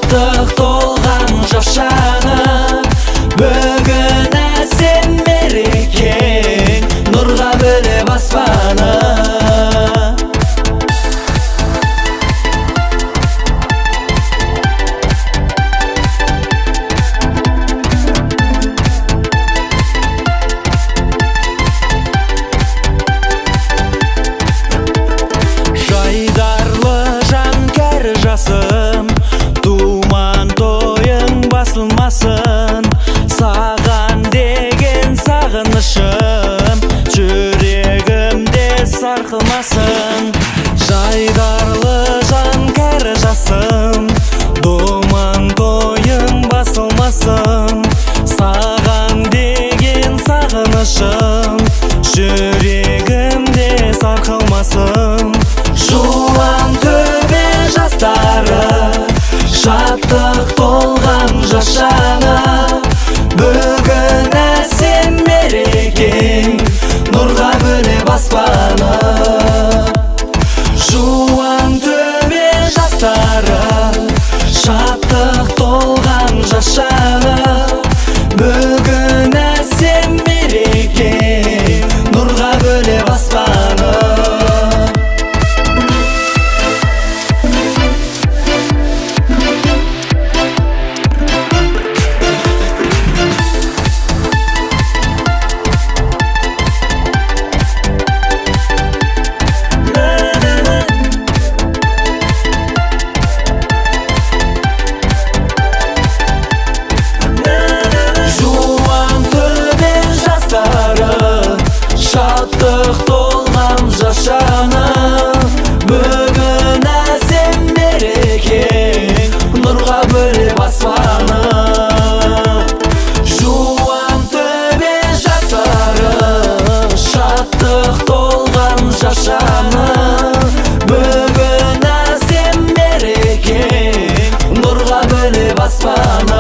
шаттық толған жашаны, бүгін әсем мерекең, нұрға бөлеп аспаны. Жайдарлы жан кәрі жасым, туман тойың басылмасын. Саған деген сағынышым жүрегімде сарқылмасын. Жайдарлы жан кәрі жасым, туман тойың басылмасын. Саған деген сағынышым жүрегімде сарқылмасын. Жуан төбе жастары, шаттық толған жашаны, бүгін әсем мерекең, нұрға бөлеп аспаны. Жуан төбе жастары, шаттық толған жашаны, бүгін әсем мерекең, нұрға бөлеп аспаны. Шаттық толған жашаны, бүгін әсем мерекең, нұрға бөлеп аспаны. Жуан төбе жастары, шаттық толған жашаны, бүгін әсем мерекең, нұрға бөлеп аспаны.